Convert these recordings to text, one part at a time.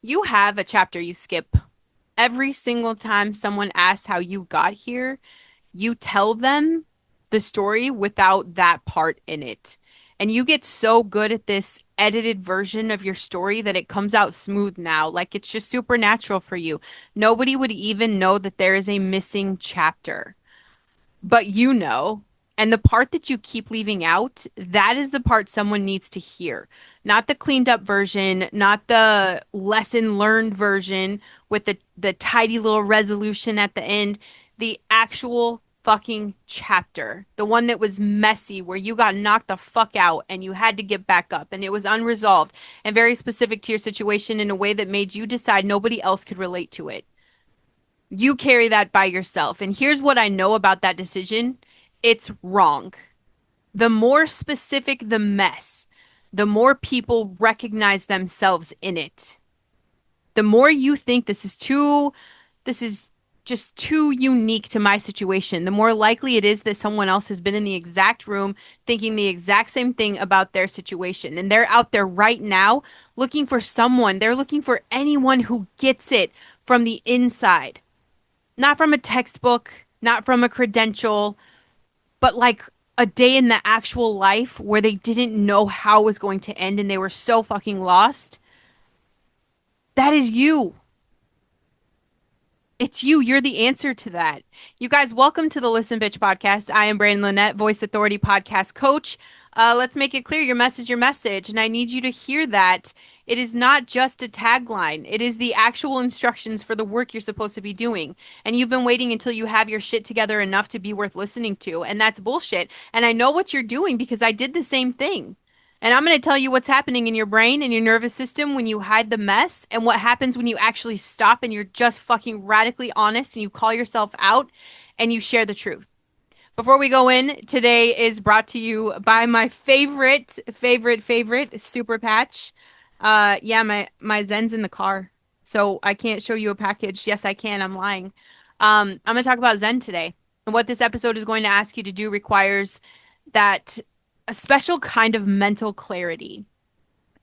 You have a chapter you skip. Every single time someone asks how you got here, you tell them the story without that part in it. And you get so good at this edited version of your story that it comes out smooth now. Like it's just supernatural for you. Nobody would even know that there is a missing chapter, but you know. And the part that you keep leaving out, that is the part someone needs to hear. Not the cleaned up version, not the lesson learned version with the tidy little resolution at the end. The actual fucking chapter. The one that was messy, where you got knocked the fuck out and you had to get back up and it was unresolved and very specific to your situation in a way that made you decide nobody else could relate to it. You carry that by yourself. And here's what I know about that decision: it's wrong. The more specific the mess, the more people recognize themselves in it. The more you think this is just too unique to my situation, the more likely it is that someone else has been in the exact room thinking the exact same thing about their situation. And they're out there right now looking for someone. They're looking for anyone who gets it from the inside, not from a textbook, not from a credential, but like a day in the actual life where they didn't know how it was going to end and they were so fucking lost. That is you. It's you. You're the answer to that. You guys, welcome to the Listen Bitch podcast. I am Brandon Lynette, Voice Authority podcast coach. Let's make it clear: your message. And I need you to hear that it is not just a tagline, it is the actual instructions for the work you're supposed to be doing. And you've been waiting until you have your shit together enough to be worth listening to. And that's bullshit. And I know what you're doing because I did the same thing. And I'm going to tell you what's happening in your brain and your nervous system when you hide the mess, and what happens when you actually stop and you're just fucking radically honest and you call yourself out and you share the truth. Before we go in, today is brought to you by my favorite super patch. Yeah, my Zen's in the car, so I can't show you a package. Yes, I can. I'm lying. I'm going to talk about Zen today. And what this episode is going to ask you to do requires that a special kind of mental clarity.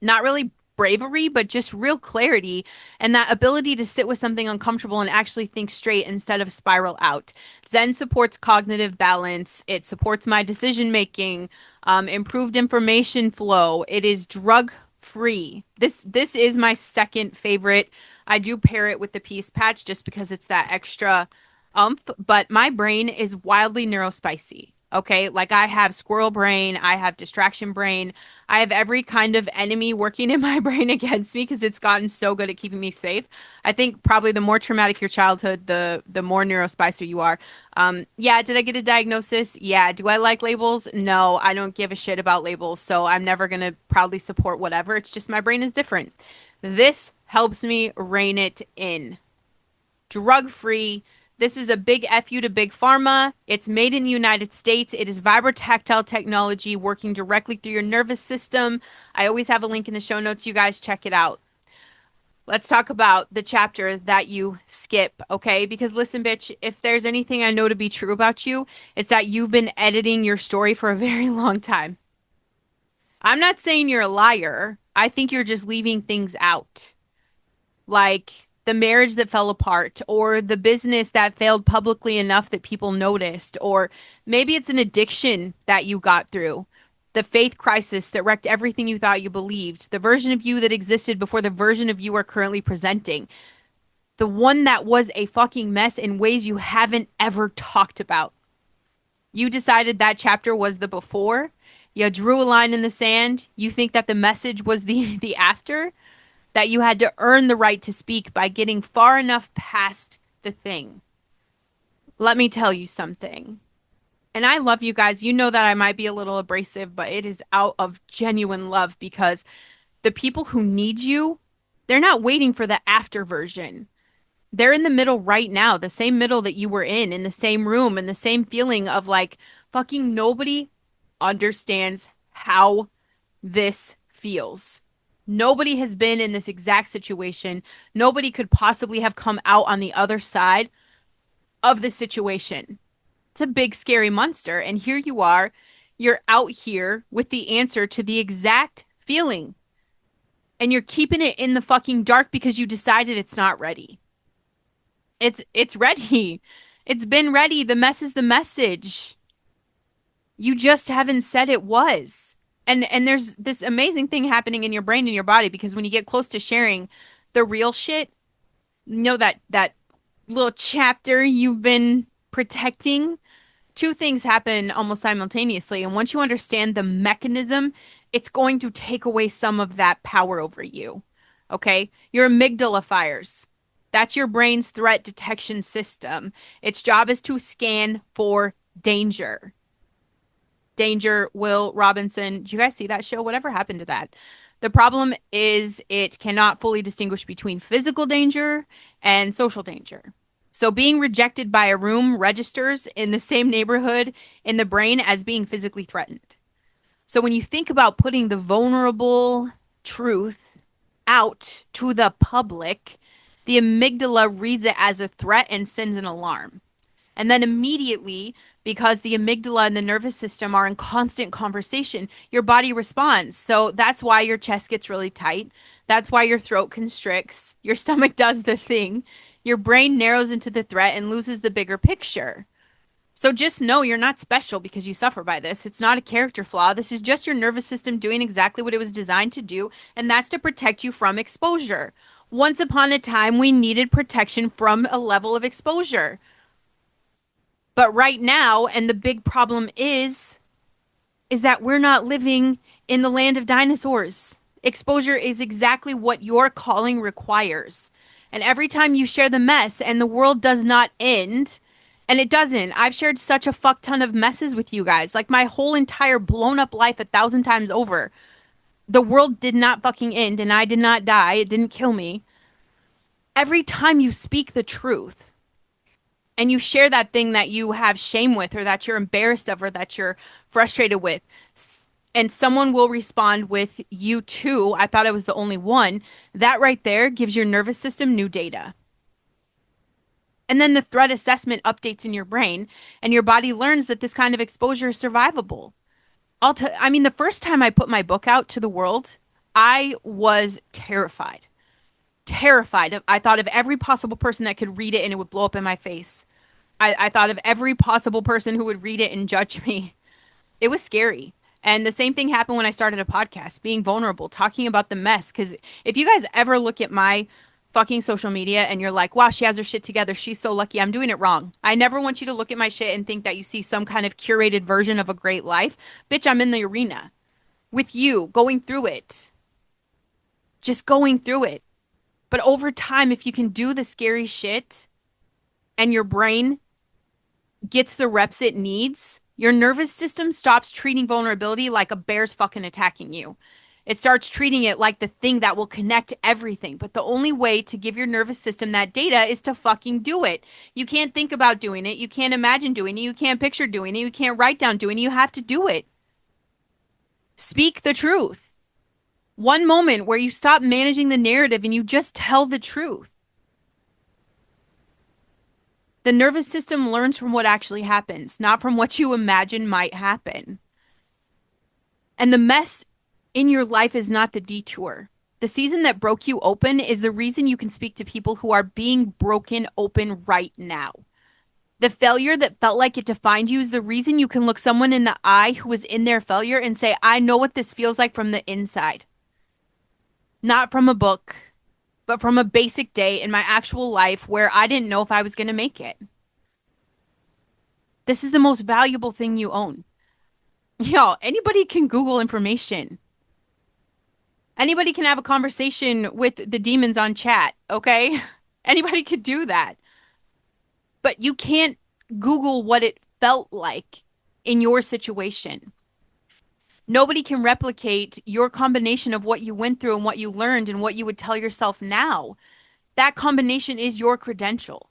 Not really bravery, but just real clarity, and that ability to sit with something uncomfortable and actually think straight instead of spiral out. Zen supports cognitive balance. It supports my decision making, improved information flow. It is drug free. This is my second favorite. I do pair it with the peace patch just because it's that extra umph, but my brain is wildly neurospicy. Okay, like I have squirrel brain, I have distraction brain, I have every kind of enemy working in my brain against me because it's gotten so good at keeping me safe. I think probably the more traumatic your childhood, the more neurospicer you are. Yeah, did I get a diagnosis? Yeah. Do I like labels? No, I don't give a shit about labels, so I'm never gonna proudly support whatever. It's just my brain is different. This helps me rein it in. Drug free. This is a big FU to Big Pharma. It's made in the United States. It is vibrotactile technology working directly through your nervous system. I always have a link in the show notes. You guys check it out. Let's talk about the chapter that you skip, okay? Because listen, bitch, if there's anything I know to be true about you, it's that you've been editing your story for a very long time. I'm not saying you're a liar. I think you're just leaving things out, like the marriage that fell apart, or the business that failed publicly enough that people noticed, or maybe it's an addiction that you got through, the faith crisis that wrecked everything you thought you believed, the version of you that existed before the version of you are currently presenting, the one that was a fucking mess in ways you haven't ever talked about. You decided that chapter was the before. You drew a line in the sand. You think that the message was the after, that you had to earn the right to speak by getting far enough past the thing. Let me tell you something. And I love you guys. You know that I might be a little abrasive, but it is out of genuine love, because the people who need you, they're not waiting for the after version. They're in the middle right now, the same middle that you were in the same room, in the same feeling of like, fucking nobody understands how this feels. Nobody has been in this exact situation. Nobody could possibly have come out on the other side of the situation. It's a big, scary monster. And here you are, you're out here with the answer to the exact feeling. And you're keeping it in the fucking dark because you decided it's not ready. It's ready. It's been ready. The mess is the message. You just haven't said it was. And there's this amazing thing happening in your brain and your body because when you get close to sharing the real shit, you know that little chapter you've been protecting, two things happen almost simultaneously. And once you understand the mechanism, it's going to take away some of that power over you. Okay? Your amygdala fires. That's your brain's threat detection system. Its job is to scan for danger. Danger, Will Robinson. Did you guys see that show? Whatever happened to that? The problem is it cannot fully distinguish between physical danger and social danger. So being rejected by a room registers in the same neighborhood in the brain as being physically threatened. So when you think about putting the vulnerable truth out to the public, the amygdala reads it as a threat and sends an alarm. And then immediately, because the amygdala and the nervous system are in constant conversation, your body responds. So that's why your chest gets really tight. That's why your throat constricts. Your stomach does the thing. Your brain narrows into the threat and loses the bigger picture. So just know you're not special because you suffer by this. It's not a character flaw. This is just your nervous system doing exactly what it was designed to do, and that's to protect you from exposure. Once upon a time, we needed protection from a level of exposure. But right now, and the big problem is that we're not living in the land of dinosaurs. Exposure is exactly what your calling requires. And every time you share the mess and the world does not end, and it doesn't. I've shared such a fuck ton of messes with you guys. Like my whole entire blown up life 1,000 times over. The world did not fucking end and I did not die. It didn't kill me. Every time you speak the truth, and you share that thing that you have shame with or that you're embarrassed of or that you're frustrated with, and someone will respond with you too, I thought I was the only one, that right there gives your nervous system new data. And then the threat assessment updates in your brain and your body learns that this kind of exposure is survivable. I mean, the first time I put my book out to the world, I was terrified. Terrified. I thought of every possible person that could read it and it would blow up in my face. I thought of every possible person who would read it and judge me. It was scary. And the same thing happened when I started a podcast, being vulnerable, talking about the mess. Because if you guys ever look at my fucking social media and you're like, wow, she has her shit together. She's so lucky. I'm doing it wrong. I never want you to look at my shit and think that you see some kind of curated version of a great life. Bitch, I'm in the arena with you, going through it. Just going through it. But over time, if you can do the scary shit and your brain gets the reps it needs, your nervous system stops treating vulnerability like a bear's fucking attacking you. It starts treating it like the thing that will connect everything. But the only way to give your nervous system that data is to fucking do it. You can't think about doing it. You can't imagine doing it. You can't picture doing it. You can't write down doing it. You have to do it. Speak the truth. One moment where you stop managing the narrative and you just tell the truth. The nervous system learns from what actually happens, not from what you imagine might happen. And the mess in your life is not the detour. The season that broke you open is the reason you can speak to people who are being broken open right now. The failure that felt like it defined you is the reason you can look someone in the eye who was in their failure and say, I know what this feels like from the inside. Not from a book, but from a basic day in my actual life where I didn't know if I was going to make it. This is the most valuable thing you own. Yo, anybody can Google information. Anybody can have a conversation with the demons on chat, okay? Anybody could do that. But you can't Google what it felt like in your situation. Nobody can replicate your combination of what you went through and what you learned and what you would tell yourself now. That combination is your credential.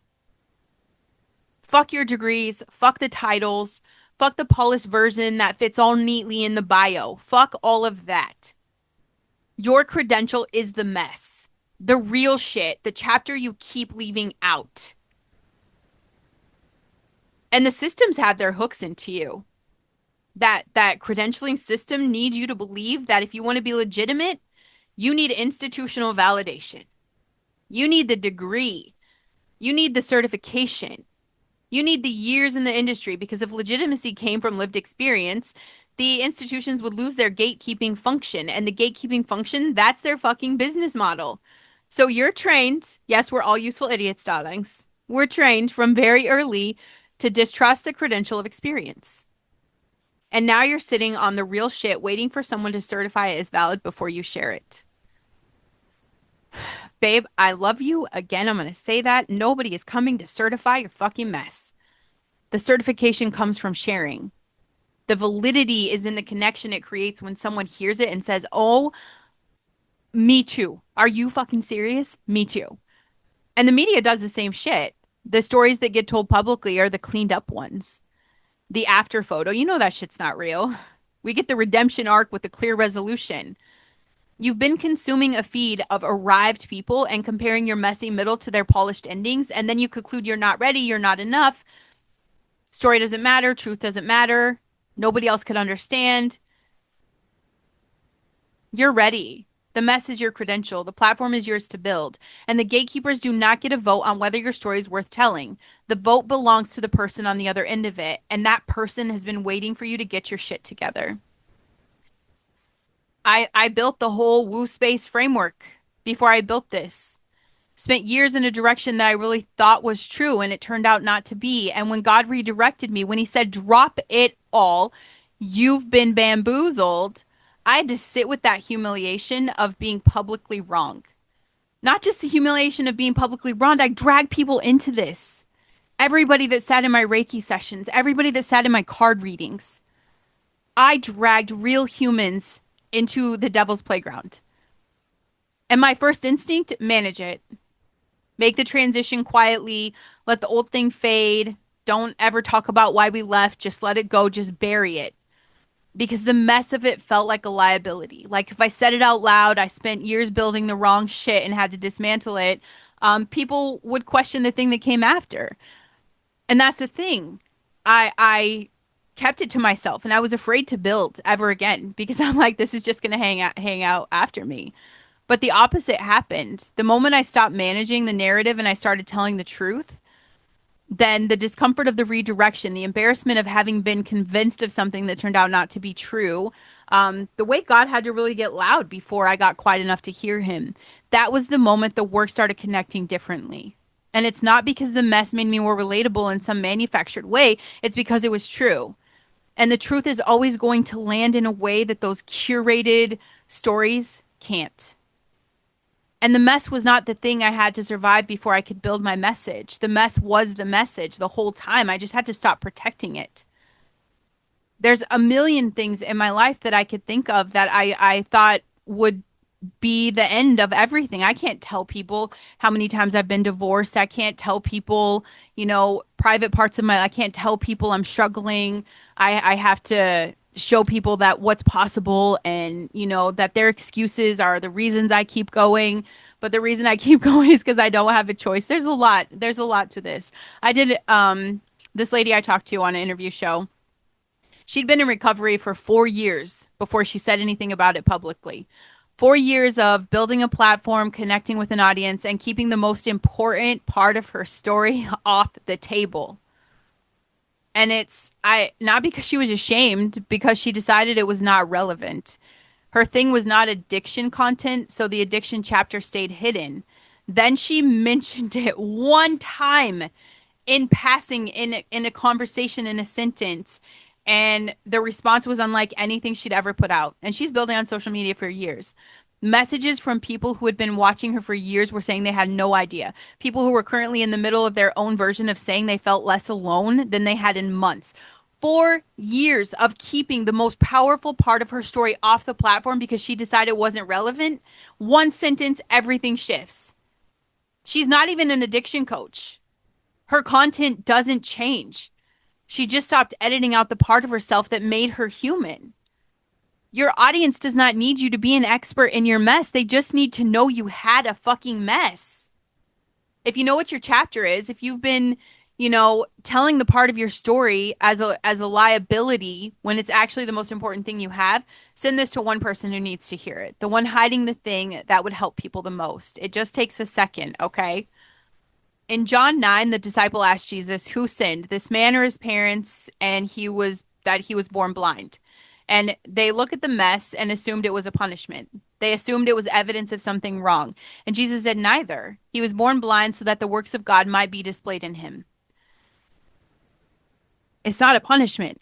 Fuck your degrees, fuck the titles, fuck the polished version that fits all neatly in the bio. Fuck all of that. Your credential is the mess. The real shit, the chapter you keep leaving out. And the systems have their hooks into you. That credentialing system needs you to believe that if you want to be legitimate, You need institutional validation. You need the degree. You need the certification. You need the years in the industry because if legitimacy came from lived experience, the institutions would lose their gatekeeping function. And the gatekeeping function, that's their fucking business model. So you're trained. Yes, we're all useful idiots, darlings. We're trained from very early to distrust the credential of experience. And now you're sitting on the real shit waiting for someone to certify it as valid before you share it. Babe, I love you. Again, I'm going to say that. Nobody is coming to certify your fucking mess. The certification comes from sharing. The validity is in the connection it creates when someone hears it and says, oh, me too. Are you fucking serious? Me too. And the media does the same shit. The stories that get told publicly are the cleaned up ones. The after photo, you know that shit's not real. We get the redemption arc with the clear resolution. You've been consuming a feed of arrived people and comparing your messy middle to their polished endings, and then you conclude you're not ready, you're not enough. Story doesn't matter, truth doesn't matter. Nobody else could understand. You're ready. The mess is your credential. The platform is yours to build. And the gatekeepers do not get a vote on whether your story is worth telling. The vote belongs to the person on the other end of it. And that person has been waiting for you to get your shit together. I built the whole woo space framework before I built this. Spent years in a direction that I really thought was true and it turned out not to be. And when God redirected me, when he said, drop it all, you've been bamboozled, I had to sit with that humiliation of being publicly wrong. Not just the humiliation of being publicly wronged, I dragged people into this. Everybody that sat in my Reiki sessions, everybody that sat in my card readings. I dragged real humans into the devil's playground. And my first instinct, manage it. Make the transition quietly. Let the old thing fade. Don't ever talk about why we left. Just let it go. Just bury it. Because the mess of it felt like a liability. Like if I said it out loud, I spent years building the wrong shit and had to dismantle it. People would question the thing that came after. And that's the thing. I kept it to myself and I was afraid to build ever again because I'm like, this is just going to hang out after me. But the opposite happened. The moment I stopped managing the narrative and I started telling the truth, then the discomfort of the redirection, the embarrassment of having been convinced of something that turned out not to be true, the way God had to really get loud before I got quiet enough to hear him. That was the moment the work started connecting differently. And it's not because the mess made me more relatable in some manufactured way. It's because it was true. And the truth is always going to land in a way that those curated stories can't. And the mess was not the thing I had to survive before I could build my message. The mess was the message the whole time. I just had to stop protecting it. There's a million things in my life that I could think of that I thought would be the end of everything. I can't tell people how many times I've been divorced. I can't tell people, private parts of I can't tell people I'm struggling. I have to show people that what's possible and, that their excuses are the reasons I keep going. But the reason I keep going is because I don't have a choice. There's a lot to this. I did, this lady I talked to on an interview show. She'd been in recovery for 4 years before she said anything about it publicly. 4 years of building a platform, connecting with an audience, and keeping the most important part of her story off the table. And it's not because she was ashamed, because she decided it was not relevant. Her thing was not addiction content, so the addiction chapter stayed hidden. Then she mentioned it one time in passing in a conversation, in a sentence, and the response was unlike anything she'd ever put out. And she's building on social media for years. Messages from people who had been watching her for years were saying they had no idea. People who were currently in the middle of their own version of saying they felt less alone than they had in months. 4 years of keeping the most powerful part of her story off the platform because she decided it wasn't relevant. One sentence, everything shifts. She's not even an addiction coach. Her content doesn't change. She just stopped editing out the part of herself that made her human. Your audience does not need you to be an expert in your mess. They just need to know you had a fucking mess. If you know what your chapter is, if you've been, telling the part of your story as a liability when it's actually the most important thing you have, send this to one person who needs to hear it. The one hiding the thing that would help people the most. It just takes a second, okay? In John 9, the disciple asked Jesus, who sinned, this man or his parents, and he was born blind. And they look at the mess and assumed it was a punishment. They assumed it was evidence of something wrong. And Jesus said, neither. He was born blind so that the works of God might be displayed in him. It's not a punishment.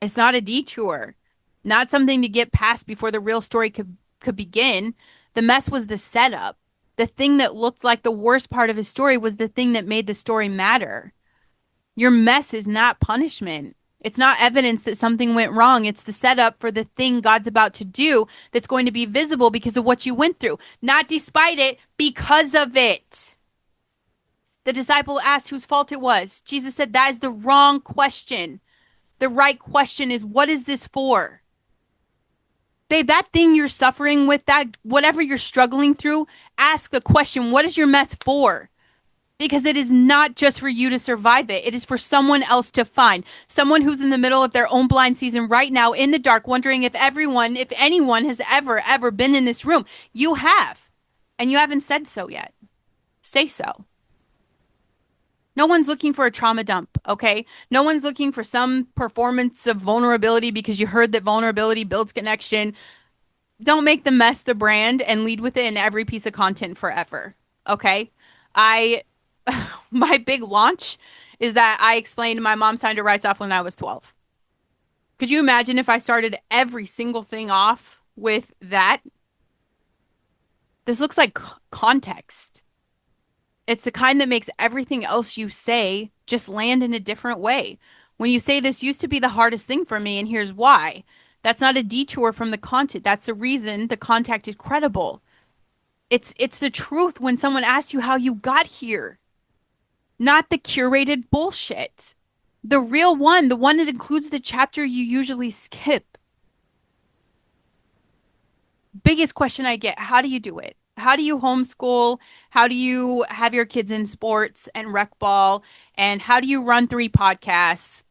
It's not a detour. Not something to get past before the real story could begin. The mess was the setup. The thing that looked like the worst part of his story was the thing that made the story matter. Your mess is not punishment. It's not evidence that something went wrong. It's the setup for the thing God's about to do that's going to be visible because of what you went through. Not despite it, because of it. The disciple asked whose fault it was. Jesus said that is the wrong question. The right question is, what is this for? Babe, that thing you're suffering with, that whatever you're struggling through, ask the question, what is your mess for? Because it is not just for you to survive it. It is for someone else to find. Someone who's in the middle of their own blind season right now in the dark, wondering if anyone has ever been in this room. You have. And you haven't said so yet. Say so. No one's looking for a trauma dump, okay? No one's looking for some performance of vulnerability because you heard that vulnerability builds connection. Don't make the mess the brand and lead with it in every piece of content forever, okay? My big launch is that I explained my mom signed her rights off when I was 12. Could you imagine if I started every single thing off with that? This looks like context. It's the kind that makes everything else you say just land in a different way. When you say this used to be the hardest thing for me, and here's why. That's not a detour from the content. That's the reason the contact is credible. It's the truth when someone asks you how you got here, not the curated bullshit. The real one, the one that includes the chapter you usually skip. Biggest question I get, how do you do it? How do you homeschool? How do you have your kids in sports and rec ball? And how do you run 3 podcasts?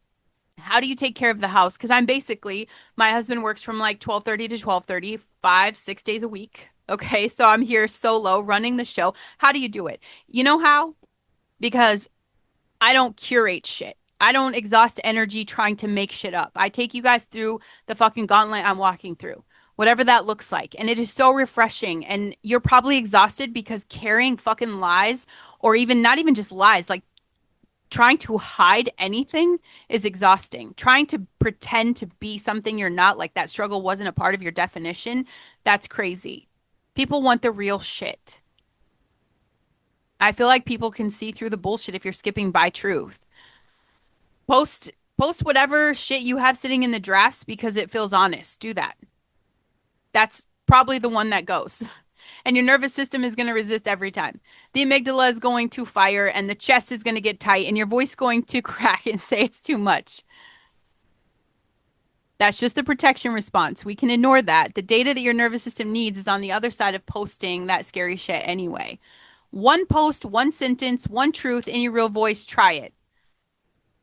How do you take care of the house? Because my husband works from like 12:30 to 12:30, 5, 6 days a week. Okay, so I'm here solo running the show. How do you do it? You know how? Because I don't curate shit. I don't exhaust energy trying to make shit up. I take you guys through the fucking gauntlet I'm walking through, whatever that looks like. And it is so refreshing. And you're probably exhausted because carrying fucking lies, or even not even just lies, like trying to hide anything is exhausting. Trying to pretend to be something you're not, like that struggle wasn't a part of your definition, that's crazy. People want the real shit. I feel like people can see through the bullshit if you're skipping by truth. Post whatever shit you have sitting in the drafts because it feels honest. Do that. That's probably the one that goes. And your nervous system is going to resist every time. The amygdala is going to fire and the chest is going to get tight and your voice going to crack and say it's too much. That's just the protection response. We can ignore that. The data that your nervous system needs is on the other side of posting that scary shit anyway. One post, one sentence, one truth in your real voice. Try it.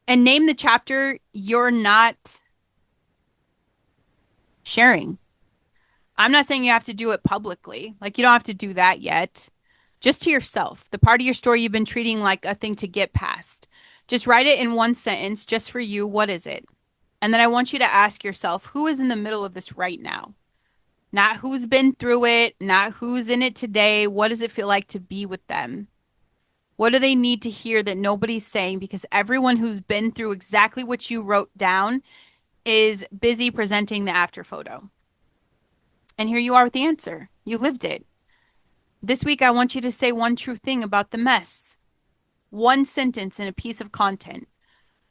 And name the chapter you're not sharing. I'm not saying you have to do it publicly. Like, you don't have to do that yet. Just to yourself. The part of your story you've been treating like a thing to get past. Just write it in one sentence, just for you. What is it? And then I want you to ask yourself, who is in the middle of this right now? Not who's been through it, not who's in it today. What does it feel like to be with them? What do they need to hear that nobody's saying? Because everyone who's been through exactly what you wrote down is busy presenting the after photo. And here you are with the answer. You lived it. This week, I want you to say one true thing about the mess. One sentence in a piece of content.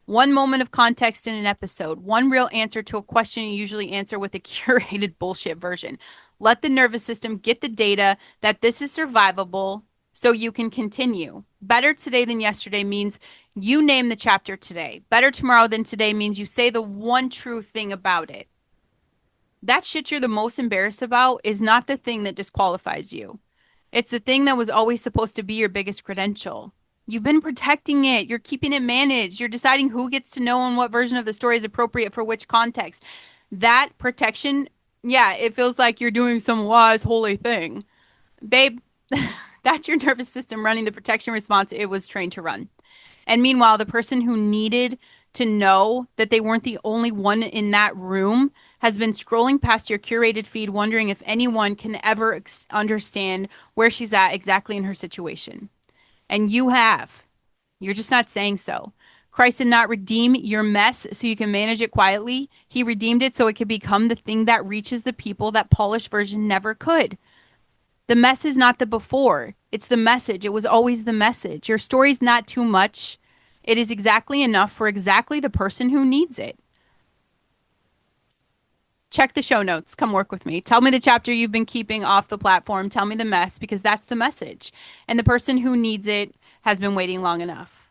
One moment of context in an episode. One real answer to a question you usually answer with a curated bullshit version. Let the nervous system get the data that this is survivable so you can continue. Better today than yesterday means you name the chapter today. Better tomorrow than today means you say the one true thing about it. That shit you're the most embarrassed about is not the thing that disqualifies you. It's the thing that was always supposed to be your biggest credential. You've been protecting it. You're keeping it managed. You're deciding who gets to know and what version of the story is appropriate for which context. That protection, yeah, it feels like you're doing some wise, holy thing. Babe, that's your nervous system running the protection response it was trained to run. And meanwhile, the person who needed to know that they weren't the only one in that room has been scrolling past your curated feed, wondering if anyone can ever understand where she's at exactly in her situation. And you have. You're just not saying so. Christ did not redeem your mess so you can manage it quietly. He redeemed it so it could become the thing that reaches the people that polished version never could. The mess is not the before, it's the message. It was always the message. Your story's not too much. It is exactly enough for exactly the person who needs it. Check the show notes. Come work with me. Tell me the chapter you've been keeping off the platform. Tell me the mess because that's the message. And the person who needs it has been waiting long enough.